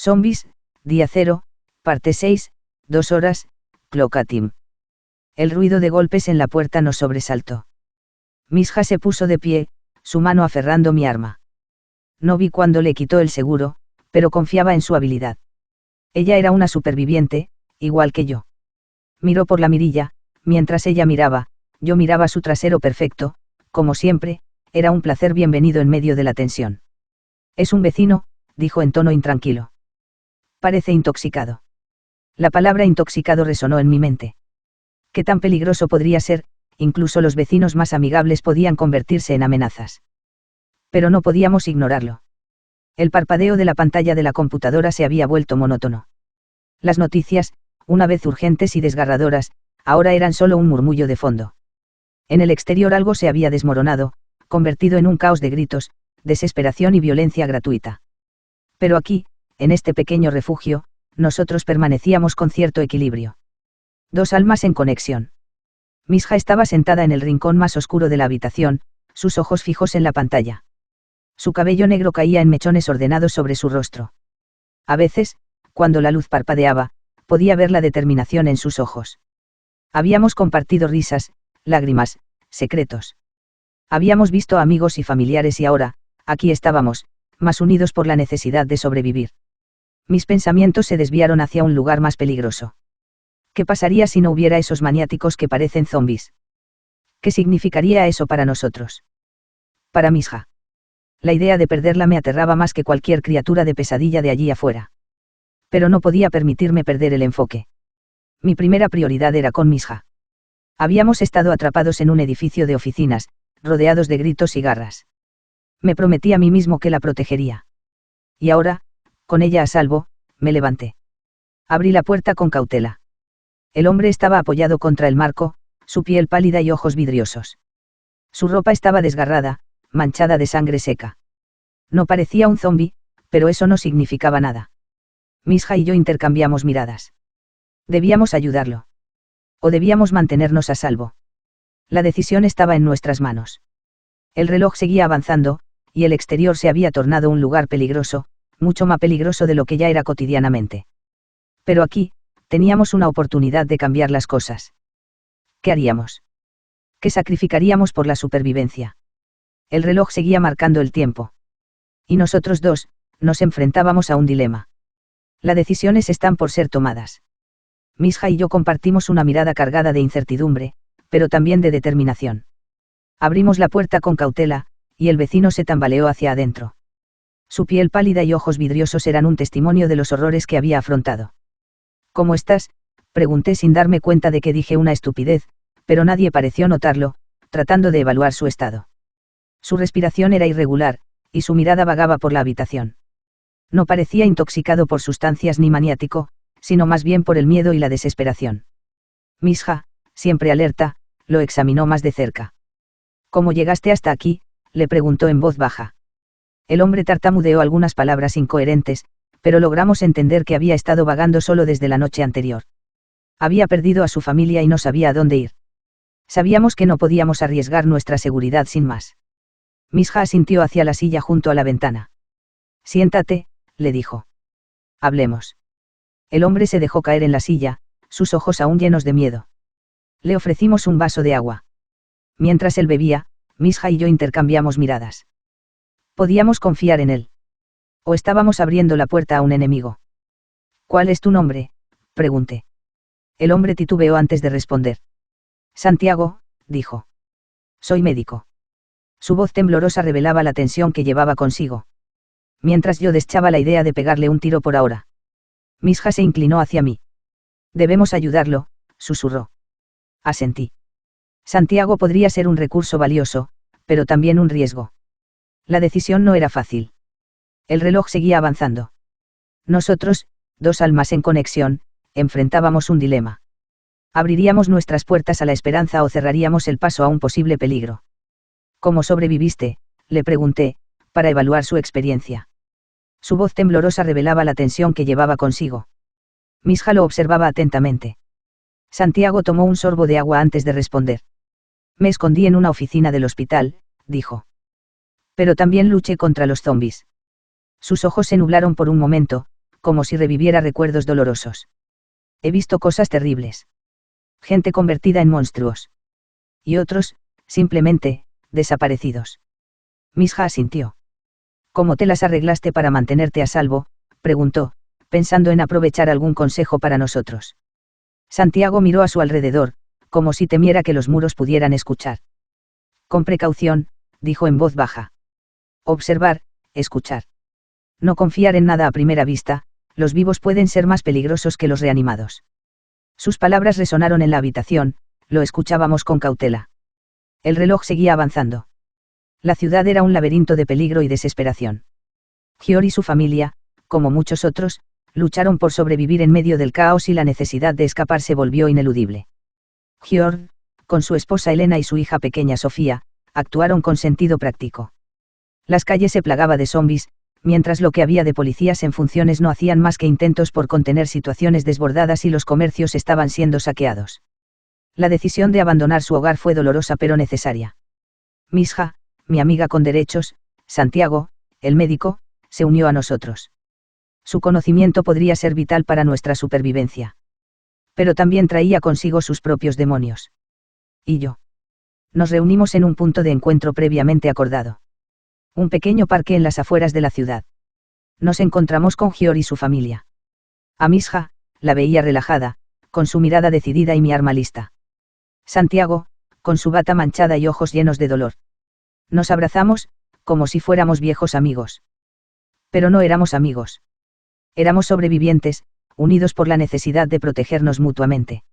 Zombies, día 0, parte 6, 2 horas, Clocatim. El ruido de golpes en la puerta nos sobresaltó. Misha se puso de pie, su mano aferrando mi arma. No vi cuándo le quitó el seguro, pero confiaba en su habilidad. Ella era una superviviente, igual que yo. Miró por la mirilla, mientras ella miraba, yo miraba su trasero perfecto, como siempre, era un placer bienvenido en medio de la tensión. Es un vecino, dijo en tono intranquilo. Parece intoxicado. La palabra intoxicado resonó en mi mente. ¿Qué tan peligroso podría ser? Incluso los vecinos más amigables podían convertirse en amenazas. Pero no podíamos ignorarlo. El parpadeo de la pantalla de la computadora se había vuelto monótono. Las noticias, una vez urgentes y desgarradoras, ahora eran solo un murmullo de fondo. En el exterior algo se había desmoronado, convertido en un caos de gritos, desesperación y violencia gratuita. Pero aquí, en este pequeño refugio, nosotros permanecíamos con cierto equilibrio. Dos almas en conexión. Misha estaba sentada en el rincón más oscuro de la habitación, sus ojos fijos en la pantalla. Su cabello negro caía en mechones ordenados sobre su rostro. A veces, cuando la luz parpadeaba, podía ver la determinación en sus ojos. Habíamos compartido risas, lágrimas, secretos. Habíamos visto a amigos y familiares y ahora, aquí estábamos, más unidos por la necesidad de sobrevivir. Mis pensamientos se desviaron hacia un lugar más peligroso. ¿Qué pasaría si no hubiera esos maniáticos que parecen zombies? ¿Qué significaría eso para nosotros? Para Misha. La idea de perderla me aterraba más que cualquier criatura de pesadilla de allí afuera. Pero no podía permitirme perder el enfoque. Mi primera prioridad era con Misha. Habíamos estado atrapados en un edificio de oficinas, rodeados de gritos y garras. Me prometí a mí mismo que la protegería. Y ahora, con ella a salvo, me levanté. Abrí la puerta con cautela. El hombre estaba apoyado contra el marco, su piel pálida y ojos vidriosos. Su ropa estaba desgarrada, manchada de sangre seca. No parecía un zombi, pero eso no significaba nada. Misha y yo intercambiamos miradas. ¿Debíamos ayudarlo? ¿O debíamos mantenernos a salvo? La decisión estaba en nuestras manos. El reloj seguía avanzando, y el exterior se había tornado un lugar peligroso, mucho más peligroso de lo que ya era cotidianamente. Pero aquí, teníamos una oportunidad de cambiar las cosas. ¿Qué haríamos? ¿Qué sacrificaríamos por la supervivencia? El reloj seguía marcando el tiempo. Y nosotros dos, nos enfrentábamos a un dilema. Las decisiones están por ser tomadas. Misha y yo compartimos una mirada cargada de incertidumbre, pero también de determinación. Abrimos la puerta con cautela, y el vecino se tambaleó hacia adentro. Su piel pálida y ojos vidriosos eran un testimonio de los horrores que había afrontado. ¿Cómo estás?, pregunté sin darme cuenta de que dije una estupidez, pero nadie pareció notarlo, tratando de evaluar su estado. Su respiración era irregular, y su mirada vagaba por la habitación. No parecía intoxicado por sustancias ni maniático, sino más bien por el miedo y la desesperación. Misha, siempre alerta, lo examinó más de cerca. ¿Cómo llegaste hasta aquí?, le preguntó en voz baja. El hombre tartamudeó algunas palabras incoherentes, pero logramos entender que había estado vagando solo desde la noche anterior. Había perdido a su familia y no sabía a dónde ir. Sabíamos que no podíamos arriesgar nuestra seguridad sin más. Misha asintió hacia la silla junto a la ventana. Siéntate, le dijo. Hablemos. El hombre se dejó caer en la silla, sus ojos aún llenos de miedo. Le ofrecimos un vaso de agua. Mientras él bebía, Misha y yo intercambiamos miradas. Podíamos confiar en él. ¿O estábamos abriendo la puerta a un enemigo? ¿Cuál es tu nombre?, pregunté. El hombre titubeó antes de responder. Santiago, dijo. Soy médico. Su voz temblorosa revelaba la tensión que llevaba consigo. Mientras yo deschaba la idea de pegarle un tiro por ahora. Misha se inclinó hacia mí. Debemos ayudarlo, susurró. Asentí. Santiago podría ser un recurso valioso, pero también un riesgo. La decisión no era fácil. El reloj seguía avanzando. Nosotros, dos almas en conexión, enfrentábamos un dilema. Abriríamos nuestras puertas a la esperanza o cerraríamos el paso a un posible peligro. ¿Cómo sobreviviste?, le pregunté, para evaluar su experiencia. Su voz temblorosa revelaba la tensión que llevaba consigo. Misha lo observaba atentamente. Santiago tomó un sorbo de agua antes de responder. Me escondí en una oficina del hospital, dijo. Pero también luché contra los zombis. Sus ojos se nublaron por un momento, como si reviviera recuerdos dolorosos. He visto cosas terribles. Gente convertida en monstruos. Y otros, simplemente, desaparecidos. Misha asintió. ¿Cómo te las arreglaste para mantenerte a salvo?, preguntó, pensando en aprovechar algún consejo para nosotros. Santiago miró a su alrededor, como si temiera que los muros pudieran escuchar. Con precaución, dijo en voz baja. Observar, escuchar. No confiar en nada a primera vista, los vivos pueden ser más peligrosos que los reanimados. Sus palabras resonaron en la habitación, lo escuchábamos con cautela. El reloj seguía avanzando. La ciudad era un laberinto de peligro y desesperación. Gior y su familia, como muchos otros, lucharon por sobrevivir en medio del caos y la necesidad de escapar se volvió ineludible. Gior, con su esposa Elena y su hija pequeña Sofía, actuaron con sentido práctico. Las calles se plagaba de zombis, mientras lo que había de policías en funciones no hacían más que intentos por contener situaciones desbordadas y los comercios estaban siendo saqueados. La decisión de abandonar su hogar fue dolorosa pero necesaria. Misha, mi amiga con derechos, Santiago, el médico, se unió a nosotros. Su conocimiento podría ser vital para nuestra supervivencia. Pero también traía consigo sus propios demonios. Y yo. Nos reunimos en un punto de encuentro previamente acordado. Un pequeño parque en las afueras de la ciudad. Nos encontramos con Gior y su familia. A Misha, la veía relajada, con su mirada decidida y mi arma lista. Santiago, con su bata manchada y ojos llenos de dolor. Nos abrazamos, como si fuéramos viejos amigos. Pero no éramos amigos. Éramos sobrevivientes, unidos por la necesidad de protegernos mutuamente.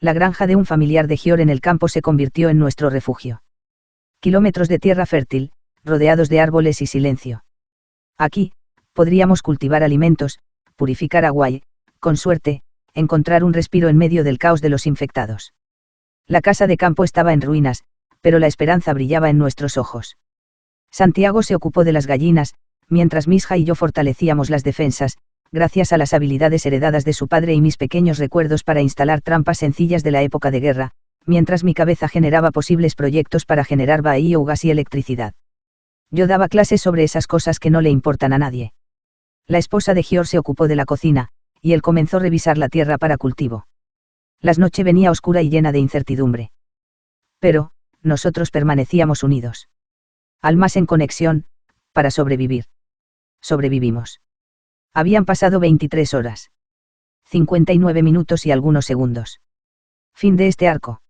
La granja de un familiar de Gior en el campo se convirtió en nuestro refugio. Kilómetros de tierra fértil, rodeados de árboles y silencio. Aquí, podríamos cultivar alimentos, purificar agua y, con suerte, encontrar un respiro en medio del caos de los infectados. La casa de campo estaba en ruinas, pero la esperanza brillaba en nuestros ojos. Santiago se ocupó de las gallinas, mientras Misha y yo fortalecíamos las defensas, gracias a las habilidades heredadas de su padre y mis pequeños recuerdos para instalar trampas sencillas de la época de guerra, mientras mi cabeza generaba posibles proyectos para generar biogás y electricidad. Yo daba clases sobre esas cosas que no le importan a nadie. La esposa de Gior se ocupó de la cocina, y él comenzó a revisar la tierra para cultivo. La noche venía oscura y llena de incertidumbre. Pero, nosotros permanecíamos unidos. Almas en conexión, para sobrevivir. Sobrevivimos. Habían pasado 23 horas. 59 minutos y algunos segundos. Fin de este arco.